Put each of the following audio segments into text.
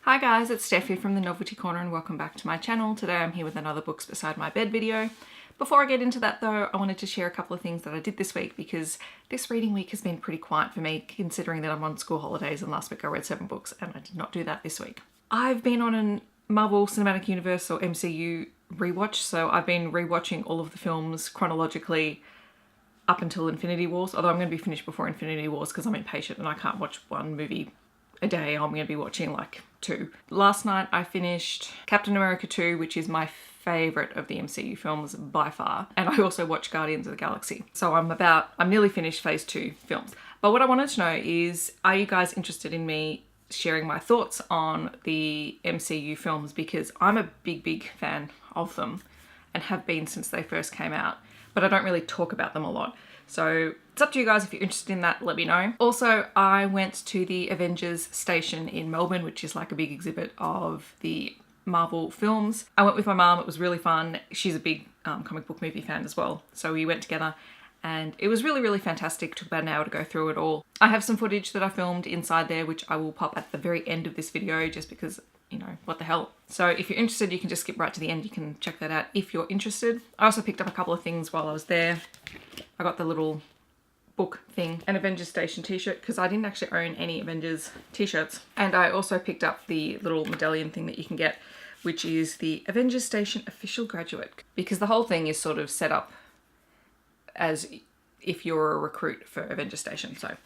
Hi guys, it's Steffi from the Novelty Corner and welcome back to my channel. Today I'm here with another Books Beside My Bed video. Before I get into that though, I wanted to share a couple of things that I did this week because this reading week has been pretty quiet for me considering that I'm on school holidays and last week I read 7 books and I did not do that this week. I've been on a Marvel Cinematic Universe or MCU rewatch, so I've been rewatching all of the films chronologically up until Infinity Wars, although I'm going to be finished before Infinity Wars because I'm impatient and I can't watch one movie a day. I'm going to be watching like 2. Last night I finished Captain America 2, which is my favourite of the MCU films by far, and I also watched Guardians of the Galaxy. So I'm nearly finished phase 2 films. But what I wanted to know is, are you guys interested in me sharing my thoughts on the MCU films? Because I'm a big fan of them and have been since they first came out, but I don't really talk about them a lot. So it's up to you guys. If you're interested in that, let me know. Also, I went to the Avengers station in Melbourne, which is like a big exhibit of the Marvel films. I went with my mum. It was really fun. She's a big comic book movie fan as well. So we went together and it was really fantastic. It took about an hour to go through it all. I have some footage that I filmed inside there, which I will pop at the very end of this video just because, you know, what the hell. So if you're interested, you can just skip right to the end. You can check that out if you're interested. I also picked up a couple of things while I was there. I got the little book thing, an Avengers Station t-shirt, because I didn't actually own any Avengers t-shirts. And I also picked up the little medallion thing that you can get, which is the Avengers Station official graduate, because the whole thing is sort of set up as if you're a recruit for Avengers Station. So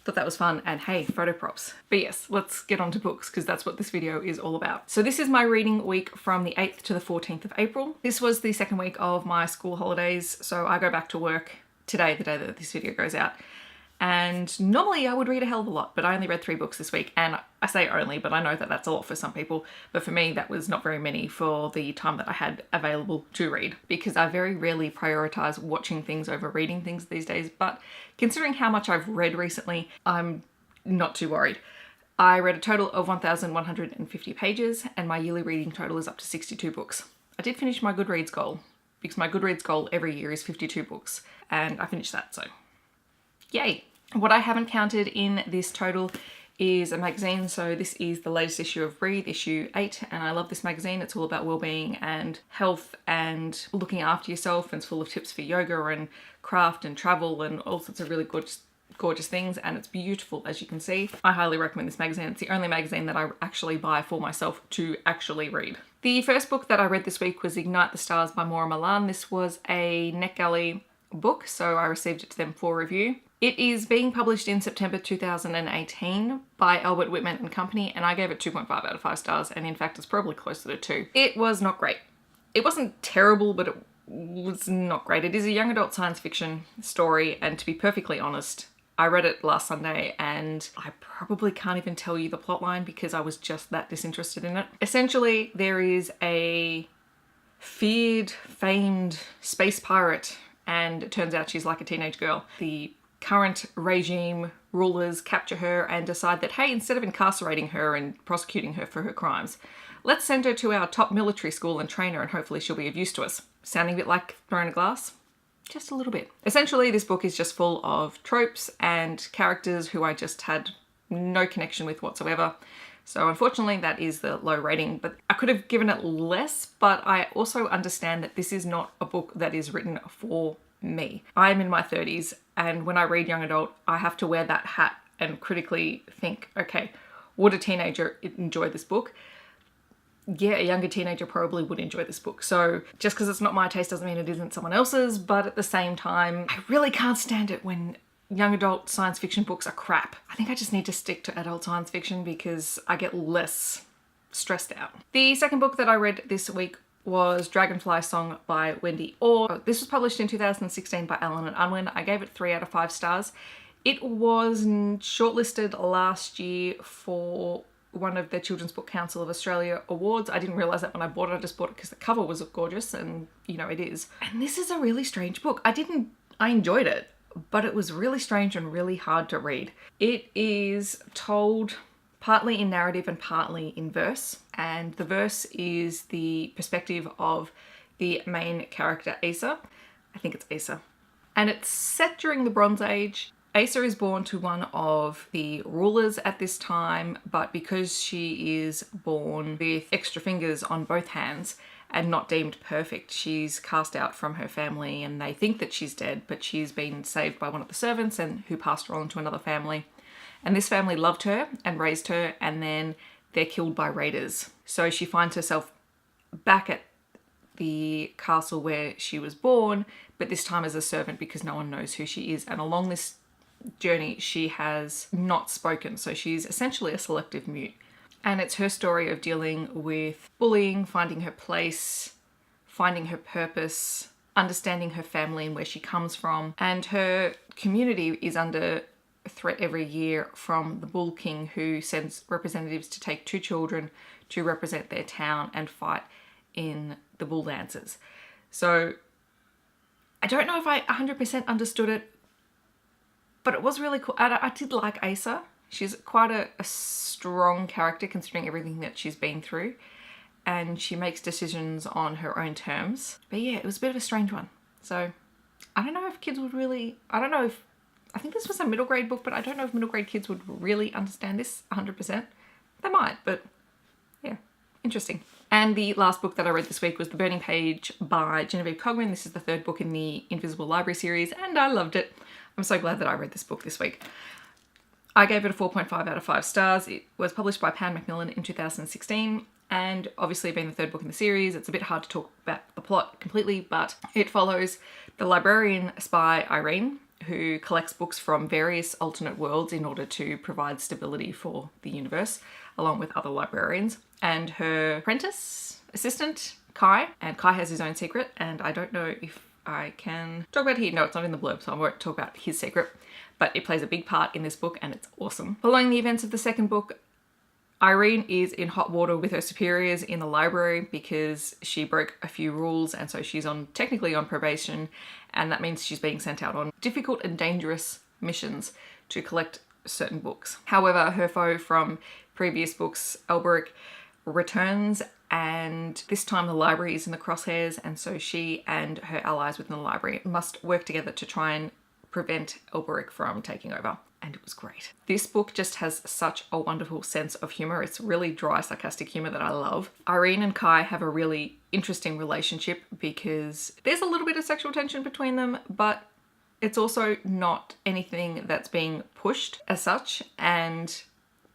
thought that was fun, and hey, photo props. But yes, let's get on to books because that's what this video is all about. So this is my reading week from the 8th to the 14th of April. This was the second week of my school holidays, so I go back to work today, the day that this video goes out. And normally I would read a hell of a lot, but I only read 3 books this week. And I say only, but I know that that's a lot for some people. But for me, that was not very many for the time that I had available to read, because I very rarely prioritize watching things over reading things these days. But considering how much I've read recently, I'm not too worried. I read a total of 1,150 pages and my yearly reading total is up to 62 books. I did finish my Goodreads goal because my Goodreads goal every year is 52 books and I finished that, so yay. What I haven't counted in this total is a magazine. So this is the latest issue of Breathe, issue 8, and I love this magazine. It's all about well-being and health and looking after yourself, and it's full of tips for yoga and craft and travel and all sorts of really gorgeous things, and it's beautiful, as you can see. I highly recommend this magazine. It's the only magazine that I actually buy for myself to actually read. The first book that I read this week was Ignite the Stars by Maura Milan. This was a NetGalley book, so I received it to them for review. It is being published in September 2018 by Albert Whitman and Company, and I gave it 2.5 out of 5 stars, and in fact it's probably closer to 2. It was not great. It wasn't terrible, but it was not great. It is a young adult science fiction story, and to be perfectly honest, I read it last Sunday and I probably can't even tell you the plotline because I was just that disinterested in it. Essentially, there is a feared, famed space pirate, and it turns out she's like a teenage girl. The current regime rulers capture her and decide that, hey, instead of incarcerating her and prosecuting her for her crimes, let's send her to our top military school and train her and hopefully she'll be of use to us. Sounding a bit like Throne of Glass? Just a little bit. Essentially, this book is just full of tropes and characters who I just had no connection with whatsoever. So unfortunately, that is the low rating, but I could have given it less, but I also understand that this is not a book that is written for me. I'm in my 30s, and when I read young adult, I have to wear that hat and critically think, okay, would a teenager enjoy this book? Yeah, a younger teenager probably would enjoy this book. So just because it's not my taste doesn't mean it isn't someone else's, but at the same time, I really can't stand it when young adult science fiction books are crap. I think I just need to stick to adult science fiction because I get less stressed out. The second book that I read this week was Dragonfly Song by Wendy Orr. This was published in 2016 by Allen and Unwin. I gave it 3 out of 5 stars. It was shortlisted last year for one of the Children's Book Council of Australia awards. I didn't realise that when I bought it. I just bought it because the cover was gorgeous, and you know it is. And this is a really strange book. I enjoyed it, but it was really strange and really hard to read. It is told partly in narrative and partly in verse, and the verse is the perspective of the main character Asa. I think it's Asa. And it's set during the Bronze Age, Asa is born to one of the rulers at this time, but because she is born with extra fingers on both hands and not deemed perfect, she's cast out from her family and they think that she's dead, but she's been saved by one of the servants and who passed her on to another family. And this family loved her and raised her, and then they're killed by raiders. So she finds herself back at the castle where she was born, but this time as a servant because no one knows who she is. And along this journey, she has not spoken, so she's essentially a selective mute. And it's her story of dealing with bullying, finding her place, finding her purpose, understanding her family and where she comes from. And her community is under threat every year from the Bull King, who sends representatives to take 2 children to represent their town and fight in the bull dances. So I don't know if I 100% understood it, but it was really cool. I did like Asa. She's quite a strong character considering everything that she's been through, and she makes decisions on her own terms. But yeah, it was a bit of a strange one. So I don't know if kids would really, I think this was a middle grade book, but I don't know if middle grade kids would really understand this 100%. They might, but yeah, interesting. And the last book that I read this week was The Burning Page by Genevieve Cogman. This is the 3rd book in the Invisible Library series, and I loved it. I'm so glad that I read this book this week. I gave it a 4.5 out of 5 stars. It was published by Pan Macmillan in 2016, and obviously being the 3rd book in the series, it's a bit hard to talk about the plot completely, but it follows the librarian spy Irene, who collects books from various alternate worlds in order to provide stability for the universe, along with other librarians, and her apprentice, assistant, Kai. And Kai has his own secret, and I don't know if I can talk about it here. No, it's not in the blurb, so I won't talk about his secret, but it plays a big part in this book and it's awesome. Following the events of the 2nd book, Irene is in hot water with her superiors in the library because she broke a few rules, and so she's technically on probation, and that means she's being sent out on difficult and dangerous missions to collect certain books. However, her foe from previous books, Elberic, returns, and this time the library is in the crosshairs, and so she and her allies within the library must work together to try and prevent Elberic from taking over. And it was great. This book just has such a wonderful sense of humor. It's really dry, sarcastic humor that I love. Irene and Kai have a really interesting relationship because there's a little bit of sexual tension between them, but it's also not anything that's being pushed as such, and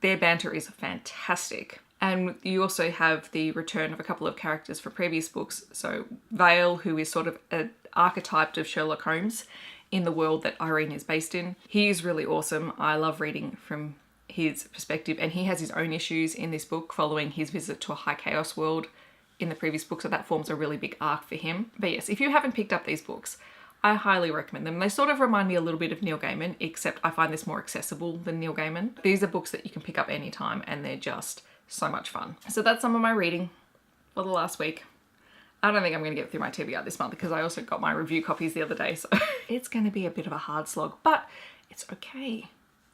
their banter is fantastic. And you also have the return of a couple of characters from previous books. So Vale, who is sort of an archetype of Sherlock Holmes in the world that Irene is based in. He is really awesome. I love reading from his perspective, and he has his own issues in this book following his visit to a high chaos world in the previous book, so that forms a really big arc for him. But yes, if you haven't picked up these books, I highly recommend them. They sort of remind me a little bit of Neil Gaiman, except I find this more accessible than Neil Gaiman. These are books that you can pick up anytime, and they're just so much fun. So that's some of my reading for the last week. I don't think I'm going to get through my TBR this month because I also got my review copies the other day, so it's going to be a bit of a hard slog, but it's okay.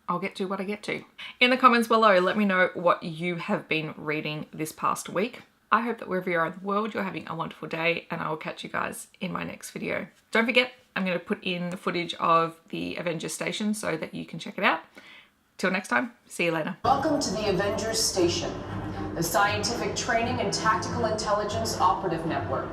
I'll get to what I get to. In the comments below, let me know what you have been reading this past week. I hope that wherever you are in the world, you're having a wonderful day, and I will catch you guys in my next video. Don't forget, I'm going to put in the footage of the Avengers station so that you can check it out. Till next time, see you later. Welcome to the Avengers Station, the Scientific Training and Tactical Intelligence Operative Network.